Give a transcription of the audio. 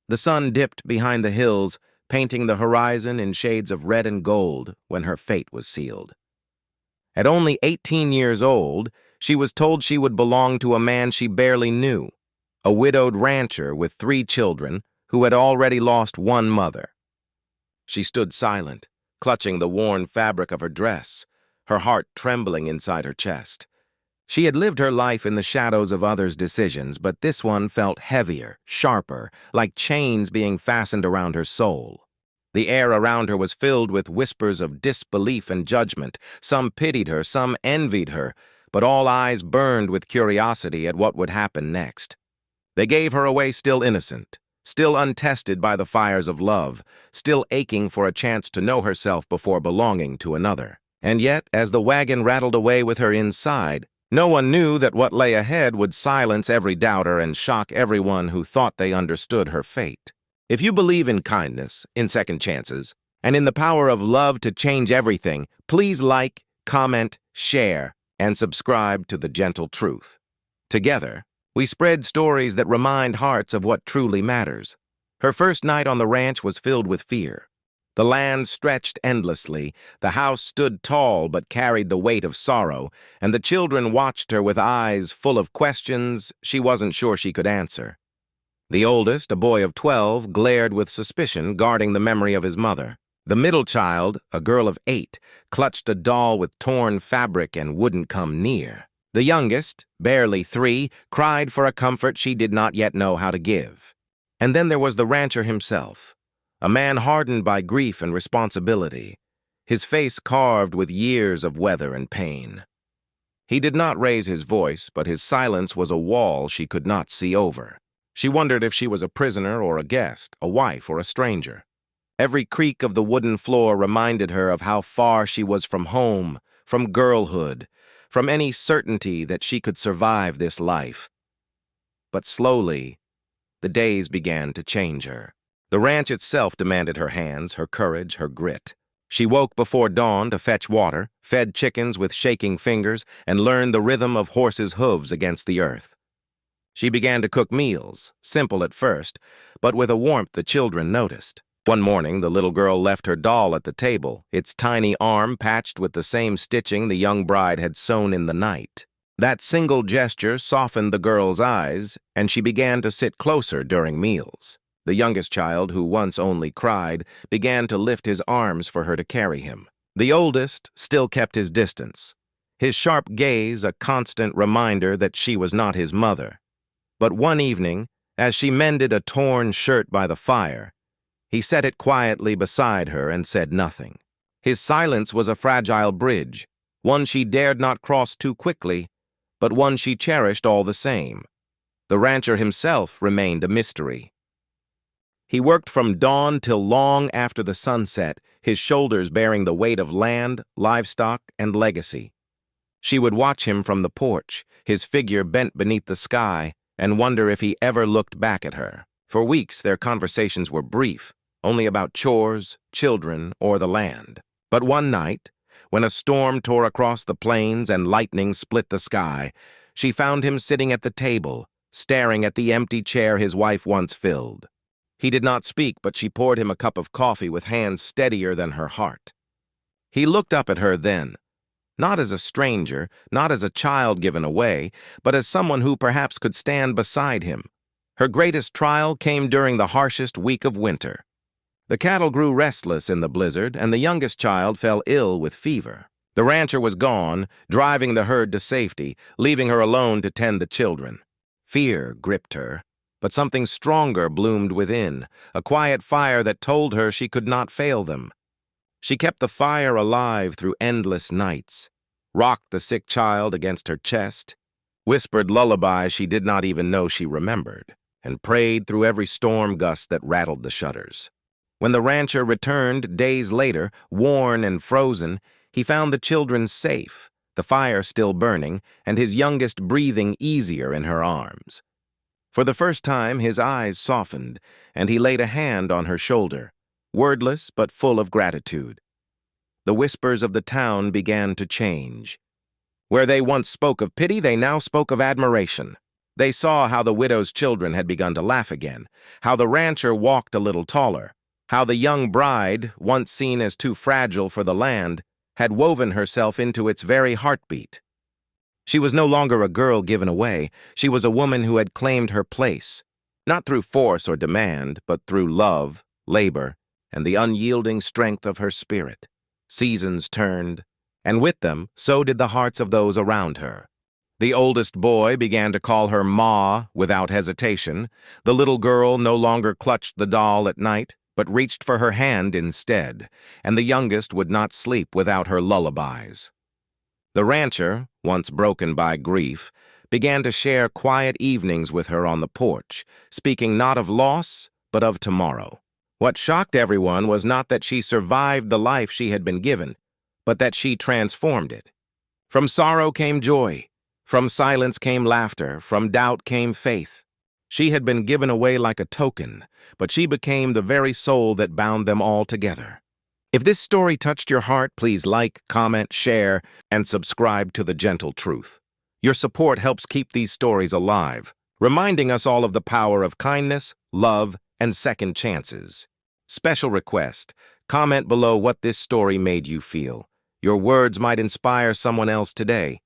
The sun dipped behind the hills, painting the horizon in shades of red and gold when her fate was sealed. At only 18 years old, she was told she would belong to a man she barely knew, a widowed rancher with 3 children who had already lost one mother. She stood silent, clutching the worn fabric of her dress, her heart trembling inside her chest. She had lived her life in the shadows of others' decisions, but this one felt heavier, sharper, like chains being fastened around her soul. The air around her was filled with whispers of disbelief and judgment. Some pitied her, some envied her, but all eyes burned with curiosity at what would happen next. They gave her away still innocent, still untested by the fires of love, still aching for a chance to know herself before belonging to another. And yet, as the wagon rattled away with her inside, no one knew that what lay ahead would silence every doubter and shock everyone who thought they understood her fate. If you believe in kindness, in second chances, and in the power of love to change everything, please like, comment, share, and subscribe to The Gentle Truth. Together, we spread stories that remind hearts of what truly matters. Her first night on the ranch was filled with fear. The land stretched endlessly, the house stood tall but carried the weight of sorrow, and the children watched her with eyes full of questions she wasn't sure she could answer. The oldest, a boy of 12, glared with suspicion, guarding the memory of his mother. The middle child, a girl of 8, clutched a doll with torn fabric and wouldn't come near. The youngest, barely 3, cried for a comfort she did not yet know how to give. And then there was the rancher himself, a man hardened by grief and responsibility, his face carved with years of weather and pain. He did not raise his voice, but his silence was a wall she could not see over. She wondered if she was a prisoner or a guest, a wife or a stranger. Every creak of the wooden floor reminded her of how far she was from home, from girlhood, from any certainty that she could survive this life. But slowly, the days began to change her. The ranch itself demanded her hands, her courage, her grit. She woke before dawn to fetch water, fed chickens with shaking fingers, and learned the rhythm of horses' hooves against the earth. She began to cook meals, simple at first, but with a warmth the children noticed. One morning, the little girl left her doll at the table, its tiny arm patched with the same stitching the young bride had sewn in the night. That single gesture softened the girl's eyes, and she began to sit closer during meals. The youngest child, who once only cried, began to lift his arms for her to carry him. The oldest still kept his distance, his sharp gaze a constant reminder that she was not his mother. But one evening, as she mended a torn shirt by the fire, he set it quietly beside her and said nothing. His silence was a fragile bridge, one she dared not cross too quickly, but one she cherished all the same. The rancher himself remained a mystery. He worked from dawn till long after the sun set, his shoulders bearing the weight of land, livestock, and legacy. She would watch him from the porch, his figure bent beneath the sky, and wonder if he ever looked back at her. For weeks, their conversations were brief, only about chores, children, or the land. But one night, when a storm tore across the plains and lightning split the sky, she found him sitting at the table, staring at the empty chair his wife once filled. He did not speak, but she poured him a cup of coffee with hands steadier than her heart. He looked up at her then, not as a stranger, not as a child given away, but as someone who perhaps could stand beside him. Her greatest trial came during the harshest week of winter. The cattle grew restless in the blizzard, and the youngest child fell ill with fever. The rancher was gone, driving the herd to safety, leaving her alone to tend the children. Fear gripped her, but something stronger bloomed within, a quiet fire that told her she could not fail them. She kept the fire alive through endless nights, rocked the sick child against her chest, whispered lullabies she did not even know she remembered, and prayed through every storm gust that rattled the shutters. When the rancher returned days later, worn and frozen, he found the children safe, the fire still burning, and his youngest breathing easier in her arms. For the first time, his eyes softened, and he laid a hand on her shoulder, wordless but full of gratitude. The whispers of the town began to change. Where they once spoke of pity, they now spoke of admiration. They saw how the widow's children had begun to laugh again, how the rancher walked a little taller, how the young bride, once seen as too fragile for the land, had woven herself into its very heartbeat. She was no longer a girl given away. She was a woman who had claimed her place, not through force or demand, but through love, labor, and the unyielding strength of her spirit. Seasons turned, and with them, so did the hearts of those around her. The oldest boy began to call her Ma without hesitation. The little girl no longer clutched the doll at night, but reached for her hand instead, and the youngest would not sleep without her lullabies. The rancher, once broken by grief, began to share quiet evenings with her on the porch, speaking not of loss, but of tomorrow. What shocked everyone was not that she survived the life she had been given, but that she transformed it. From sorrow came joy, from silence came laughter, from doubt came faith. She had been given away like a token, but she became the very soul that bound them all together. If this story touched your heart, please like, comment, share, and subscribe to The Gentle Truth. Your support helps keep these stories alive, reminding us all of the power of kindness, love, and second chances. Special request: comment below what this story made you feel. Your words might inspire someone else today.